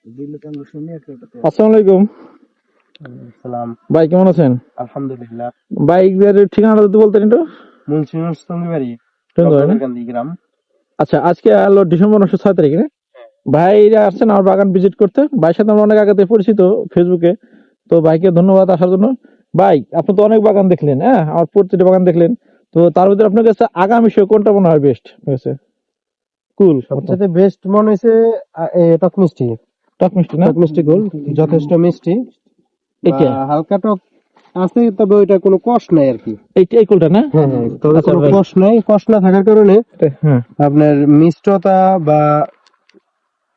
আসসালামু আলাইকুম সালাম। ভাই, কেমন আছেন? আলহামদুলিল্লাহ। বাইকের ঠিকানাটা যদি বলতেন একটু। মুন্সিগঞ্জ টঙ্গিবাড়ি, টঙ্গিবাড়ি না? রতনকান্দি গ্রাম। আচ্ছা, আজকে হলো ডিসেম্বর মাসের 6 তারিখ না? ভাইরা আসছেন আমার বাগান ভিজিট করতে। ভাইয়ের সাথে আমরা অনেক আগে থেকে পরিচিত ফেসবুকে। তো ভাইকে ধন্যবাদ আসার জন্য। ভাই, আপনি তো অনেক বাগান দেখলেন, হ্যাঁ, আমার প্রতিটা বাগান দেখলেন। তো তার ভিতরে আপনার কাছে আগামী শো কোনটা মনে হয় বেস্ট হয়েছে? কুল সবচেয়ে বেস্ট মনে হয়েছে টক মিষ্টি। টক মিষ্টি না? টক মিষ্টি কুল যথেষ্ট মিষ্টি, এটা হালকা টক আছে, তবে ওইটা কোনো কষ নাই আর কি। এই কুলটা না? হ্যাঁ হ্যাঁ, তবে আচ্ছা কোনো ভাই। কষ নাই। কষ না থাকার কারণে হ্যাঁ, আপনার মিষ্টতা বা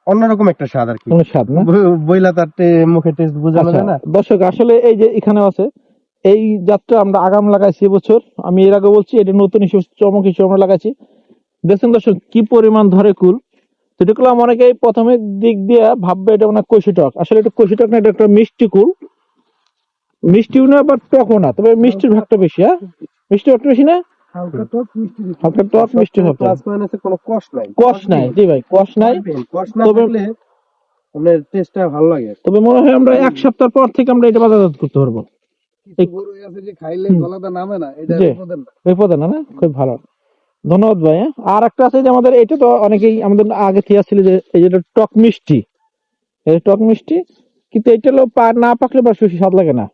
অন্যরকম একটা স্বাদ আর কি। কোনো স্বাদ না? বইলা তার মুখে টেস্ট বোঝানো আচ্ছা যায় না। দর্শক, আসলে এই যে এখানে আছে এই জাতটা আমরা আগাম লাগাইছি এবছর। আমি এর আগে বলছি এটা নতুন ইস্যু, চমক ইস্যু আমরা লাগাইছি। দেখছেন দর্শক কি পরিমাণ ধরে কুল। তো এটা করলাম, অনেকেই প্রথমে দিক দিয়ে ভাববে এটা মানে কষি টক। আসলে এটা কষি টক না, এটা একটা মিষ্টি কুল। মিষ্টিও না আবার টকও না, তবে মিষ্টির ভাগটা বেশি। হ্যাঁ, মিষ্টি ভাগটা বেশি না? হালকা টক মিষ্টি, হালকা টক মিষ্টি ভাগটা। প্লাস মাইনাসে কোনো কষ নাই। কষ নাই, জি ভাই, কষ নাই। কষ না তবে থাকলে আপনার টেস্টটা ভালো লাগে। তবে মনে হয় আমরা এক সপ্তাহ পর থেকে আমরা এটা বাজারজাত করতে পারবো। কিছু গরু আছে যে খাইলে গলাটা নামে না, এটা জি, বিপদের না। বিপদে না, না? খুব ভালো, ধন্যবাদ ভাই। হ্যাঁ? আর একটা আছে যে আমাদের এটা তো অনেকেই আমাদের আগে থেকে ছিল যে এই যেটা টক মিষ্টি, এই টক মিষ্টি, কিন্তু এটা হলো না পাকলে বা বেশি স্বাদ লাগে না।